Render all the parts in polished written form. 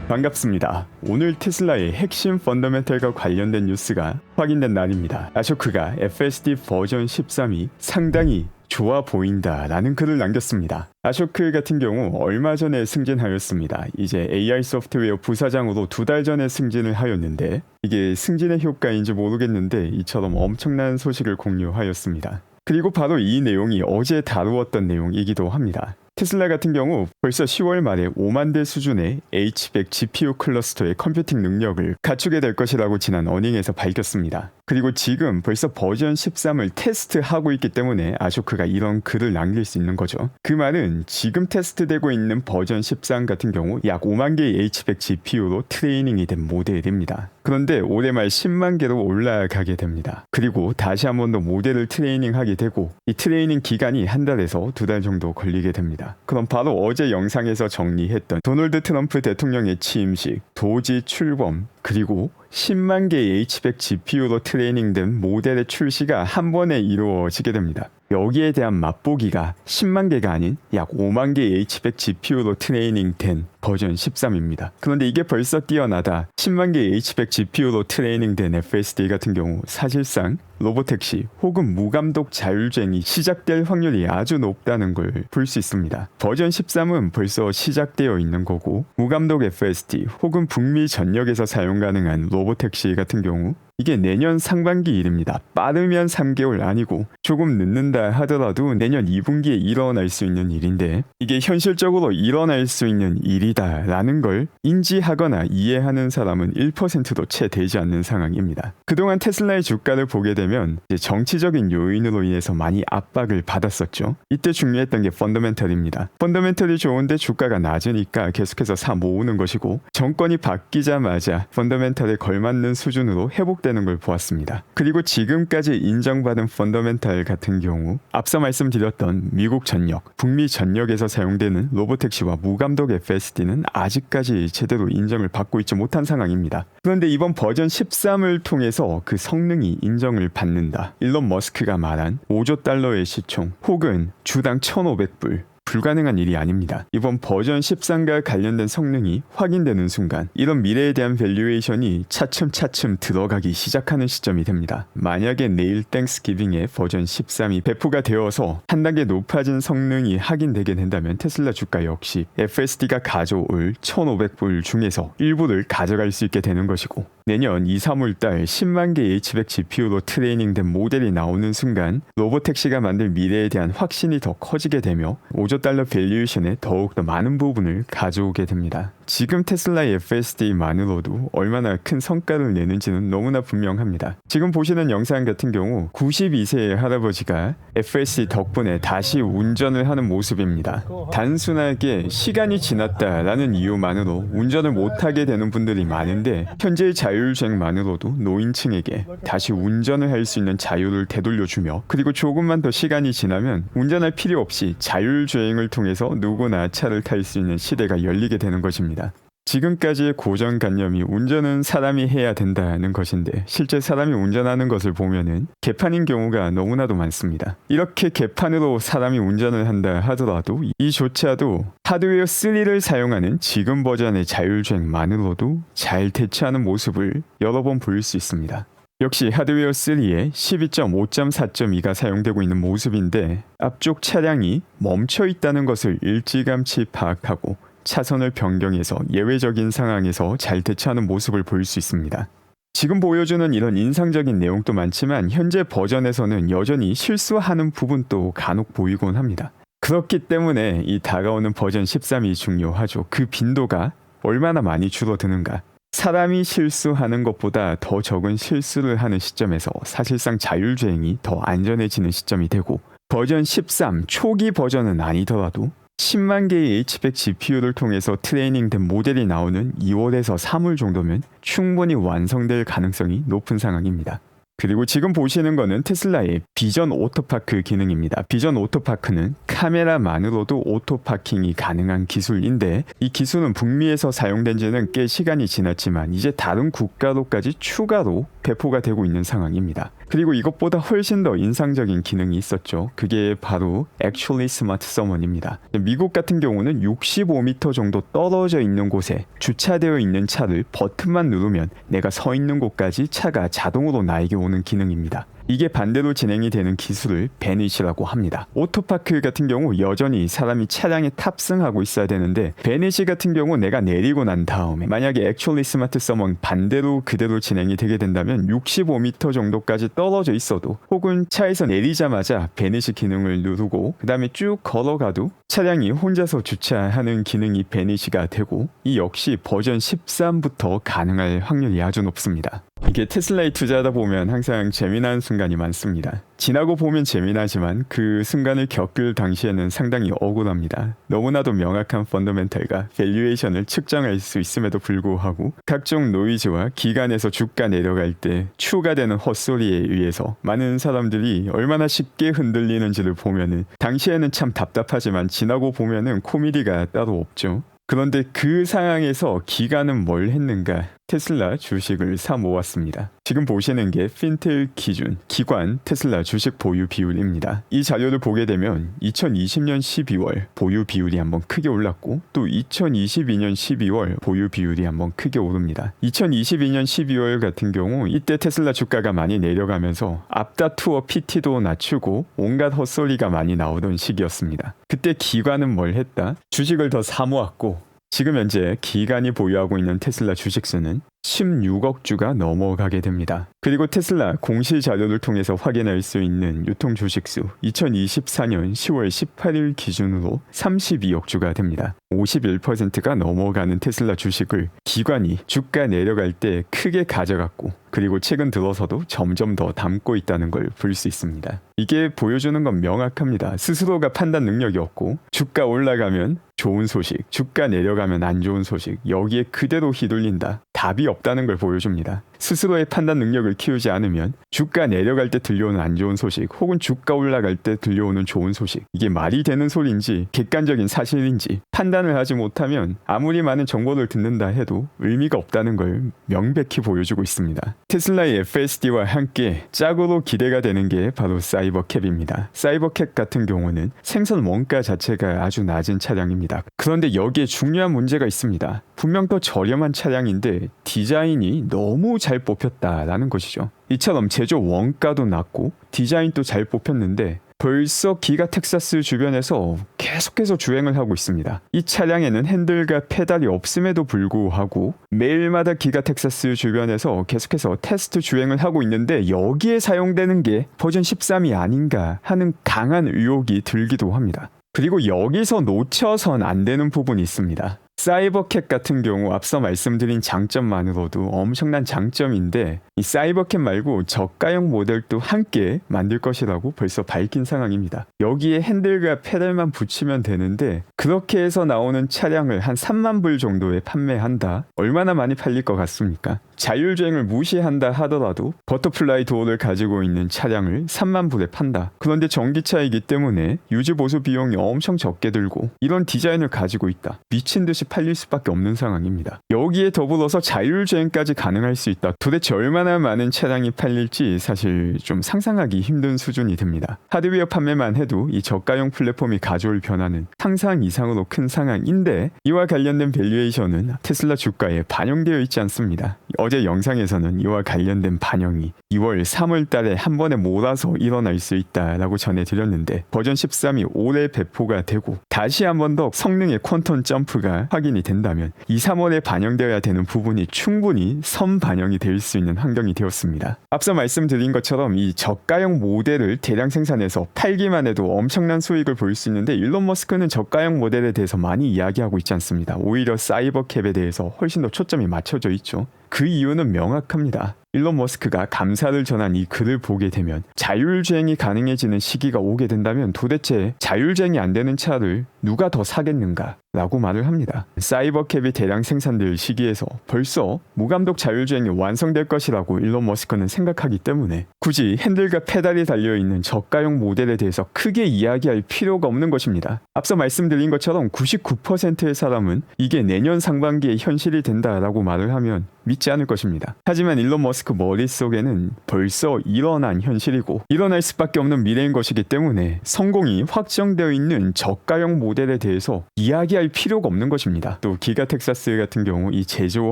반갑습니다. 오늘 테슬라의 핵심 펀더멘털과 관련된 뉴스가 확인된 날입니다. 아쇼크가 FSD 버전 13이 상당히 좋아 보인다 라는 글을 남겼습니다. 아쇼크 같은 경우 얼마 전에 승진하였습니다. 이제 AI 소프트웨어 부사장으로 2달 전에 승진을 하였는데 이게 승진의 효과인지 모르겠는데 이처럼 엄청난 소식을 공유하였습니다. 그리고 바로 이 내용이 어제 다루었던 내용이기도 합니다. 테슬라 같은 경우 벌써 10월 말에 5만 대 수준의 H100 GPU 클러스터의 컴퓨팅 능력을 갖추게 될 것이라고 지난 어닝에서 밝혔습니다. 그리고 지금 벌써 버전 13을 테스트하고 있기 때문에 아쇼크가 이런 글을 남길 수 있는 거죠. 그 말은 지금 테스트되고 있는 버전 13 같은 경우 약 5만 개의 H100 GPU로 트레이닝이 된 모델입니다. 그런데 올해 말 10만 개로 올라가게 됩니다. 그리고 다시 한 번 더 모델을 트레이닝하게 되고 이 트레이닝 기간이 한 달에서 2달 정도 걸리게 됩니다. 그럼 바로 어제 영상에서 정리했던 도널드 트럼프 대통령의 취임식, 도지 출범, 그리고 10만 개의 H100 GPU로 트레이닝된 모델의 출시가 한 번에 이루어지게 됩니다. 여기에 대한 맛보기가 10만 개가 아닌 약 5만 개의 H100 GPU로 트레이닝된 버전 13입니다. 그런데 이게 벌써 뛰어나다 10만 개의 H100 GPU로 트레이닝된 FSD 같은 경우 사실상 로보택시 혹은 무감독 자율주행이 시작될 확률이 아주 높다는 걸 볼 수 있습니다. 버전 13은 벌써 시작되어 있는 거고 무감독 FSD 혹은 북미 전역에서 사용 가능한 로보택시 같은 경우 이게 내년 상반기 일입니다. 빠르면 3개월 아니고 조금 늦는다 하더라도 내년 2분기에 일어날 수 있는 일인데 이게 현실적으로 일어날 수 있는 일이다라는 걸 인지하거나 이해하는 사람은 1%도 채 되지 않는 상황입니다. 그동안 테슬라의 주가를 보게 되면 이제 정치적인 요인으로 인해서 많이 압박을 받았었죠. 이때 중요했던 게 펀더멘털입니다. 펀더멘털이 좋은데 주가가 낮으니까 계속해서 사 모으는 것이고 정권이 바뀌자마자 펀더멘털에 걸맞는 수준으로 회복되는 걸 보았습니다. 그리고 지금까지 인정받은 펀더멘털 같은 경우 앞서 말씀드렸던 미국 전역, 북미 전역에서 사용되는 로보택시와 무감독 FSD는 아직까지 제대로 인정을 받고 있지 못한 상황입니다. 그런데 이번 버전 13을 통해서 그 성능이 인정을 받는다. 일론 머스크가 말한 5조 달러의 시총 혹은 주당 1,500불 불가능한 일이 아닙니다. 이번 버전 13과 관련된 성능이 확인되는 순간 이런 미래에 대한 밸류에이션이 차츰차츰 들어가기 시작하는 시점이 됩니다. 만약에 내일 땡스기빙에 버전 13이 배포가 되어서 한 단계 높아진 성능이 확인되게 된다면 테슬라 주가 역시 FSD가 가져올 1,500불 중에서 일부를 가져갈 수 있게 되는 것이고 내년 2, 3월달 10만 개의 H100 GPU로 트레이닝된 모델이 나오는 순간 로보택시가 만들 미래에 대한 확신이 더 커지게 되며 5조 달러 밸류에이션에 더욱더 많은 부분을 가져오게 됩니다. 지금 테슬라의 FSD만으로도 얼마나 큰 성과를 내는지는 너무나 분명합니다. 지금 보시는 영상 같은 경우 92세의 할아버지가 FSD 덕분에 다시 운전을 하는 모습입니다. 단순하게 시간이 지났다라는 이유만으로 운전을 못하게 되는 분들이 많은데 현재의 자율주행만으로도 노인층에게 다시 운전을 할 수 있는 자유를 되돌려주며 그리고 조금만 더 시간이 지나면 운전할 필요 없이 자율주행을 통해서 누구나 차를 탈 수 있는 시대가 열리게 되는 것입니다. 지금까지의 고정관념이 운전은 사람이 해야 된다는 것인데 실제 사람이 운전하는 것을 보면은 개판인 경우가 너무나도 많습니다. 이렇게 개판으로 사람이 운전을 한다 하더라도 이조차도 하드웨어 3를 사용하는 지금 버전의 자율주행만으로도 잘 대처하는 모습을 여러 번 볼 수 있습니다. 역시 하드웨어 3에 12.5.4.2가 사용되고 있는 모습인데 앞쪽 차량이 멈춰 있다는 것을 일찌감치 파악하고 차선을 변경해서 예외적인 상황에서 잘 대처하는 모습을 볼 수 있습니다. 지금 보여주는 이런 인상적인 내용도 많지만 현재 버전에서는 여전히 실수하는 부분도 간혹 보이곤 합니다. 그렇기 때문에 이 다가오는 버전 13이 중요하죠. 그 빈도가 얼마나 많이 줄어드는가. 사람이 실수하는 것보다 더 적은 실수를 하는 시점에서 사실상 자율주행이 더 안전해지는 시점이 되고 버전 13 초기 버전은 아니더라도 10만 개의 H100 GPU를 통해서 트레이닝된 모델이 나오는 2월에서 3월 정도면 충분히 완성될 가능성이 높은 상황입니다. 그리고 지금 보시는 거는 테슬라의 비전 오토파크 기능입니다. 비전 오토파크는 카메라만으로도 오토파킹이 가능한 기술인데 이 기술은 북미에서 사용된 지는 꽤 시간이 지났지만 이제 다른 국가로까지 추가로 배포가 되고 있는 상황입니다. 그리고 이것보다 훨씬 더 인상적인 기능이 있었죠. 그게 바로 Actually Smart Summon입니다. 미국 같은 경우는 65m 정도 떨어져 있는 곳에 주차되어 있는 차를 버튼만 누르면 내가 서 있는 곳까지 차가 자동으로 나에게 오는 기능입니다. 이게 반대로 진행이 되는 기술을 베닛이라고 합니다. 오토파크 같은 경우 여전히 사람이 차량에 탑승하고 있어야 되는데 베닛 같은 경우 내가 내리고 난 다음에 만약에 Actually Smart Summon 반대로 그대로 진행이 되게 된다면 65m 정도까지 떨어져 있어도 혹은 차에서 내리자마자 베닛 기능을 누르고 그 다음에 쭉 걸어가도 차량이 혼자서 주차하는 기능이 베닛이가 되고 이 역시 버전 13부터 가능할 확률이 아주 높습니다. 이게 테슬라에 투자하다 보면 항상 재미난 순간이 많습니다. 지나고 보면 재미나지만 그 순간을 겪을 당시에는 상당히 억울합니다. 너무나도 명확한 펀더멘탈과 밸류에이션을 측정할 수 있음에도 불구하고 각종 노이즈와 기관에서 주가 내려갈 때 추가되는 헛소리에 의해서 많은 사람들이 얼마나 쉽게 흔들리는지를 보면은 당시에는 참 답답하지만 지나고 보면은 코미디가 따로 없죠. 그런데 그 상황에서 기관은 뭘 했는가? 테슬라 주식을 사 모았습니다. 지금 보시는 게 핀텔 기준 기관 테슬라 주식 보유 비율입니다. 이 자료를 보게 되면 2020년 12월 보유 비율이 한번 크게 올랐고 또 2022년 12월 보유 비율이 한번 크게 오릅니다. 2022년 12월 같은 경우 이때 테슬라 주가가 많이 내려가면서 앞다투어 PT도 낮추고 온갖 헛소리가 많이 나오던 시기였습니다. 그때 기관은 뭘 했다? 주식을 더 사 모았고 지금 현재 기관이 보유하고 있는 테슬라 주식수는 16억 주가 넘어가게 됩니다. 그리고 테슬라 공시 자료를 통해서 확인할 수 있는 유통 주식수 2024년 10월 18일 기준으로 32억 주가 됩니다. 51%가 넘어가는 테슬라 주식을 기관이 주가 내려갈 때 크게 가져갔고 그리고 최근 들어서도 점점 더 담고 있다는 걸 볼 수 있습니다. 이게 보여주는 건 명확합니다. 스스로가 판단 능력이 없고 주가 올라가면 좋은 소식, 주가 내려가면 안 좋은 소식, 여기에 그대로 휘둘린다. 답이 없다는 걸 보여줍니다. 스스로의 판단 능력을 키우지 않으면 주가 내려갈 때 들려오는 안 좋은 소식 혹은 주가 올라갈 때 들려오는 좋은 소식 이게 말이 되는 소리인지 객관적인 사실인지 판단을 하지 못하면 아무리 많은 정보를 듣는다 해도 의미가 없다는 걸 명백히 보여주고 있습니다. 테슬라의 FSD와 함께 짝으로 기대가 되는 게 바로 사이버캡입니다. 사이버캡 같은 경우는 생산 원가 자체가 아주 낮은 차량입니다. 그런데 여기에 중요한 문제가 있습니다. 분명 더 저렴한 차량인데 디자인이 너무 잘 뽑혔다라는 것이죠. 이처럼 제조 원가도 낮고 디자인도 잘 뽑혔는데 벌써 기가 텍사스 주변에서 계속해서 주행을 하고 있습니다. 이 차량에는 핸들과 페달이 없음에도 불구하고 매일마다 기가 텍사스 주변에서 계속해서 테스트 주행을 하고 있는데 여기에 사용되는 게 버전 13이 아닌가 하는 강한 의혹이 들기도 합니다. 그리고 여기서 놓쳐선 안 되는 부분이 있습니다. 사이버캡 같은 경우 앞서 말씀드린 장점만으로도 엄청난 장점인데 이 사이버캡 말고 저가형 모델도 함께 만들 것이라고 벌써 밝힌 상황입니다. 여기에 핸들과 페달만 붙이면 되는데 그렇게 해서 나오는 차량을 한 3만 불 정도에 판매한다. 얼마나 많이 팔릴 것 같습니까? 자율주행을 무시한다 하더라도 버터플라이 도어를 가지고 있는 차량을 3만 불에 판다. 그런데 전기차이기 때문에 유지보수 비용이 엄청 적게 들고 이런 디자인을 가지고 있다. 미친 듯이 팔릴 수밖에 없는 상황입니다. 여기에 더불어서 자율주행까지 가능할 수 있다. 도대체 얼마나 많은 차량이 팔릴지 사실 좀 상상하기 힘든 수준이 됩니다. 하드웨어 판매만 해도 이 저가형 플랫폼이 가져올 변화는 상상 이상으로 큰 상황인데 이와 관련된 밸류에이션은 테슬라 주가에 반영되어 있지 않습니다. 어제 영상에서는 이와 관련된 반영이 2월, 3월 달에 한 번에 몰아서 일어날 수 있다라고 전해드렸는데 버전 13이 올해 배포가 되고 다시 한 번 더 성능의 퀀텀 점프가 확인이 된다면 2, 3월에 반영되어야 되는 부분이 충분히 선반영이 될 수 있는 환경이 되었습니다. 앞서 말씀드린 것처럼 이 저가형 모델을 대량 생산해서 팔기만 해도 엄청난 수익을 볼 수 있는데 일론 머스크는 저가형 모델에 대해서 많이 이야기하고 있지 않습니다. 오히려 사이버캡에 대해서 훨씬 더 초점이 맞춰져 있죠. 그 이유는 명확합니다. 일론 머스크가 감사를 전한 이 글을 보게 되면 자율주행이 가능해지는 시기가 오게 된다면 도대체 자율주행이 안 되는 차를 누가 더 사겠는가? 라고 말을 합니다. 사이버캡이 대량 생산될 시기에서 벌써 무감독 자율주행이 완성될 것이라고 일론 머스크는 생각하기 때문에 굳이 핸들과 페달이 달려있는 저가형 모델에 대해서 크게 이야기할 필요가 없는 것입니다. 앞서 말씀드린 것처럼 99%의 사람은 이게 내년 상반기에 현실이 된다라고 말을 하면 믿지 않을 것입니다. 하지만 일론 머스크 머스크 머릿속에는 벌써 일어난 현실이고 일어날 수밖에 없는 미래인 것이기 때문에 성공이 확정되어 있는 저가형 모델에 대해서 이야기할 필요가 없는 것입니다. 또 기가 텍사스 같은 경우 이 제조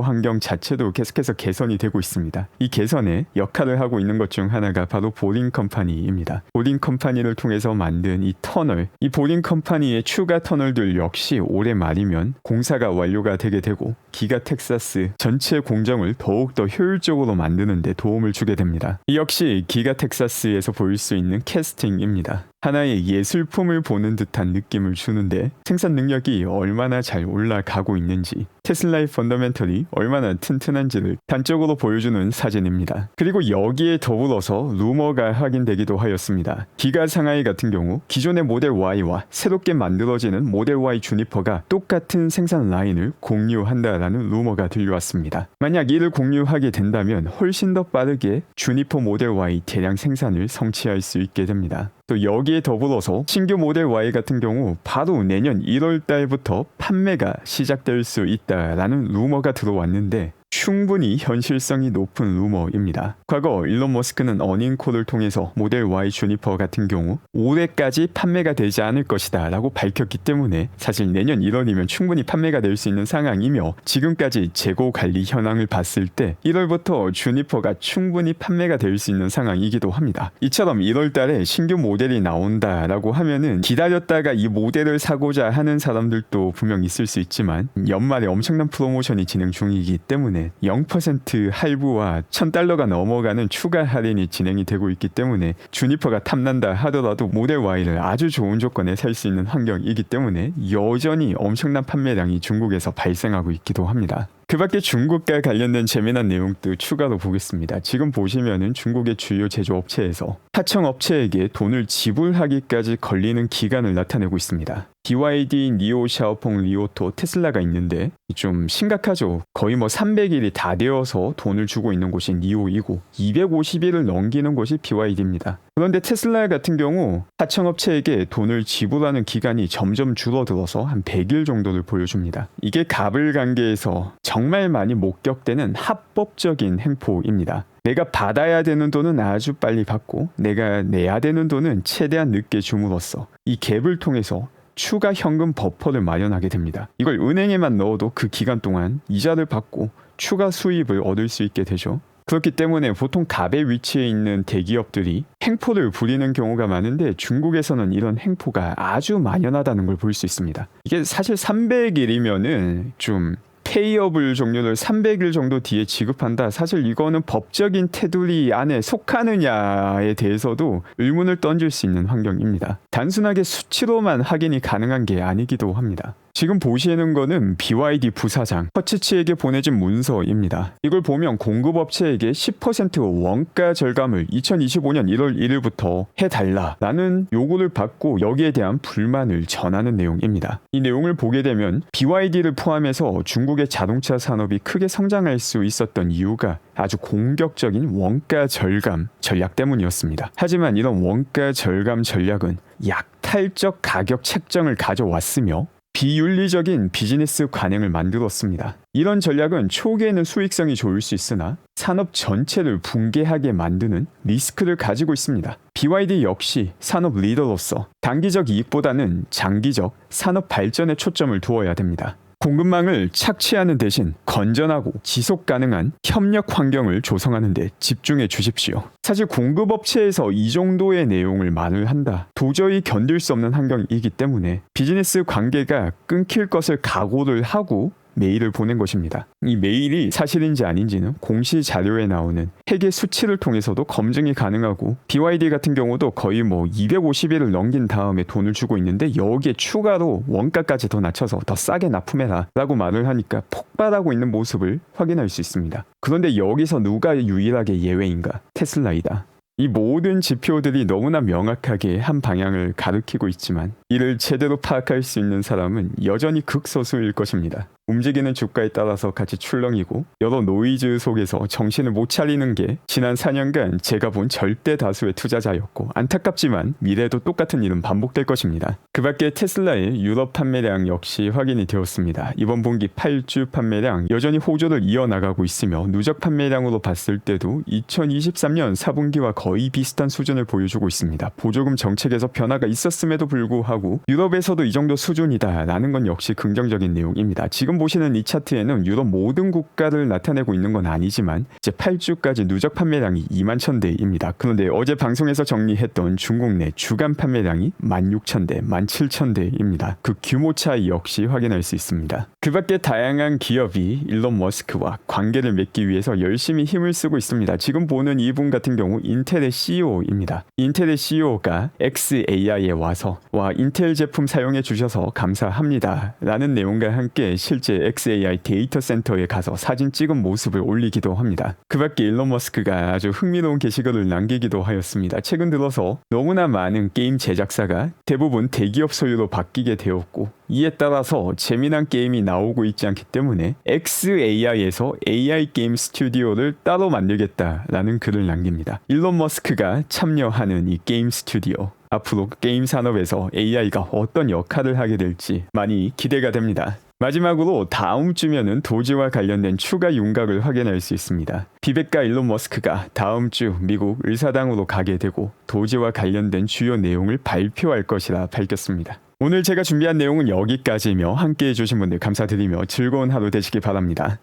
환경 자체도 계속해서 개선이 되고 있습니다. 이 개선에 역할을 하고 있는 것 중 하나가 바로 보링 컴퍼니입니다. 보링 컴퍼니를 통해서 만든 이 터널, 이 보링 컴퍼니의 추가 터널들 역시 올해 말이면 공사가 완료가 되게 되고 기가 텍사스 전체 공정을 더욱더 효율적으로 만드는 데 도움을 주게 됩니다. 이 역시 기가 텍사스에서 보일 수 있는 캐스팅입니다. 하나의 예술품을 보는 듯한 느낌을 주는데 생산 능력이 얼마나 잘 올라가고 있는지, 테슬라의 펀더멘털이 얼마나 튼튼한지를 단적으로 보여주는 사진입니다. 그리고 여기에 더불어서 루머가 확인되기도 하였습니다. 기가 상하이 같은 경우 기존의 모델 Y와 새롭게 만들어지는 모델 Y 주니퍼가 똑같은 생산 라인을 공유한다라는 루머가 들려왔습니다. 만약 이를 공유하게 된다면 훨씬 더 빠르게 주니퍼 모델 Y 대량 생산을 성취할 수 있게 됩니다. 또 여기에 더불어서 신규 모델 Y 같은 경우 바로 내년 1월 달부터 판매가 시작될 수 있다라는 루머가 들어왔는데 충분히 현실성이 높은 루머입니다. 과거 일론 머스크는 어닝콜을 통해서 모델 Y 주니퍼 같은 경우 올해까지 판매가 되지 않을 것이다 라고 밝혔기 때문에 사실 내년 1월이면 충분히 판매가 될 수 있는 상황이며 지금까지 재고 관리 현황을 봤을 때 1월부터 주니퍼가 충분히 판매가 될 수 있는 상황이기도 합니다. 이처럼 1월 달에 신규 모델이 나온다라고 하면은 기다렸다가 이 모델을 사고자 하는 사람들도 분명 있을 수 있지만 연말에 엄청난 프로모션이 진행 중이기 때문에 0% 할부와 $1,000가 넘어가는 추가 할인이 진행이 되고 있기 때문에 주니퍼가 탐난다 하더라도 모델 Y를 아주 좋은 조건에 살 수 있는 환경이기 때문에 여전히 엄청난 판매량이 중국에서 발생하고 있기도 합니다. 그 밖에 중국과 관련된 재미난 내용도 추가로 보겠습니다. 지금 보시면은 중국의 주요 제조업체에서 하청업체에게 돈을 지불하기까지 걸리는 기간을 나타내고 있습니다. BYD, 니오, 샤오펑, 리오토, 테슬라가 있는데 좀 심각하죠. 거의 300일이 다 되어서 돈을 주고 있는 곳이 니오이고 250일을 넘기는 곳이 BYD입니다. 그런데 테슬라 같은 경우 하청업체에게 돈을 지불하는 기간이 점점 줄어들어서 한 100일 정도를 보여줍니다. 이게 가불관계에서 정말 많이 목격되는 합법적인 행포입니다. 내가 받아야 되는 돈은 아주 빨리 받고 내가 내야 되는 돈은 최대한 늦게 줌으로써 이 갭을 통해서 추가 현금 버퍼를 마련하게 됩니다. 이걸 은행에만 넣어도 그 기간 동안 이자를 받고 추가 수입을 얻을 수 있게 되죠. 그렇기 때문에 보통 갑의 위치에 있는 대기업들이 행포를 부리는 경우가 많은데 중국에서는 이런 행포가 아주 만연하다는 걸 볼 수 있습니다. 이게 사실 300일이면은 좀 페이어블 종료를 300일 정도 뒤에 지급한다. 사실 이거는 법적인 테두리 안에 속하느냐에 대해서도 의문을 던질 수 있는 환경입니다. 단순하게 수치로만 확인이 가능한 게 아니기도 합니다. 지금 보시는 거는 BYD 부사장 허츠치에게 보내진 문서입니다. 이걸 보면 공급업체에게 10% 원가 절감을 2025년 1월 1일부터 해달라라는 요구를 받고 여기에 대한 불만을 전하는 내용입니다. 이 내용을 보게 되면 BYD를 포함해서 중국의 자동차 산업이 크게 성장할 수 있었던 이유가 아주 공격적인 원가 절감 전략 때문이었습니다. 하지만 이런 원가 절감 전략은 약탈적 가격 책정을 가져왔으며 비윤리적인 비즈니스 관행을 만들었습니다. 이런 전략은 초기에는 수익성이 좋을 수 있으나 산업 전체를 붕괴하게 만드는 리스크를 가지고 있습니다. BYD 역시 산업 리더로서 단기적 이익보다는 장기적 산업 발전에 초점을 두어야 됩니다. 공급망을 착취하는 대신 건전하고 지속 가능한 협력 환경을 조성하는 데 집중해 주십시오. 사실 공급업체에서 이 정도의 내용을 말을 한다. 도저히 견딜 수 없는 환경이기 때문에 비즈니스 관계가 끊길 것을 각오를 하고 메일을 보낸 것입니다. 이 메일이 사실인지 아닌지는 공시 자료에 나오는 회계 수치를 통해서도 검증이 가능하고 BYD 같은 경우도 거의 250일을 넘긴 다음에 돈을 주고 있는데 여기에 추가로 원가까지 더 낮춰서 더 싸게 납품해라 라고 말을 하니까 폭발하고 있는 모습을 확인할 수 있습니다. 그런데 여기서 누가 유일하게 예외인가? 테슬라이다. 이 모든 지표들이 너무나 명확하게 한 방향을 가리키고 있지만 이를 제대로 파악할 수 있는 사람은 여전히 극소수일 것입니다. 움직이는 주가에 따라서 같이 출렁이고 여러 노이즈 속에서 정신을 못 차리는 게 지난 4년간 제가 본 절대 다수의 투자자였고 안타깝지만 미래에도 똑같은 일은 반복될 것입니다. 그 밖에 테슬라의 유럽 판매량 역시 확인이 되었습니다. 이번 분기 8주 판매량 여전히 호조를 이어나가고 있으며 누적 판매량으로 봤을 때도 2023년 4분기와 거의 비슷한 수준을 보여주고 있습니다. 보조금 정책에서 변화가 있었음에도 불구하고 유럽에서도 이 정도 수준이다 라는 건 역시 긍정적인 내용입니다. 지금 보시는 이 차트에는 유럽 모든 국가를 나타내고 있는 건 아니지만 이제 8주까지 누적 판매량이 2만 1000대입니다. 그런데 어제 방송에서 정리했던 중국 내 주간 판매량이 16,000대, 17,000대입니다. 그 규모 차이 역시 확인할 수 있습니다. 그 밖에 다양한 기업이 일론 머스크와 관계를 맺기 위해서 열심히 힘을 쓰고 있습니다. 지금 보는 이분 같은 경우 인텔의 CEO입니다. 인텔의 CEO가 xAI에 와서 인텔 제품 사용해 주셔서 감사합니다 라는 내용과 함께 실제 xAI 데이터 센터에 가서 사진 찍은 모습을 올리기도 합니다. 그 밖에 일론 머스크가 아주 흥미로운 게시글을 남기기도 하였습니다. 최근 들어서 너무나 많은 게임 제작사가 대부분 대기업 소유로 바뀌게 되었고 이에 따라서 재미난 게임이 나오고 있지 않기 때문에 xAI에서 AI 게임 스튜디오를 따로 만들겠다라는 글을 남깁니다. 일론 머스크가 참여하는 이 게임 스튜디오, 앞으로 게임 산업에서 AI가 어떤 역할을 하게 될지 많이 기대가 됩니다. 마지막으로 다음 주면은 도지와 관련된 추가 윤곽을 확인할 수 있습니다. 비백과 일론 머스크가 다음 주 미국 의사당으로 가게 되고 도지와 관련된 주요 내용을 발표할 것이라 밝혔습니다. 오늘 제가 준비한 내용은 여기까지이며 함께해 주신 분들 감사드리며 즐거운 하루 되시기 바랍니다.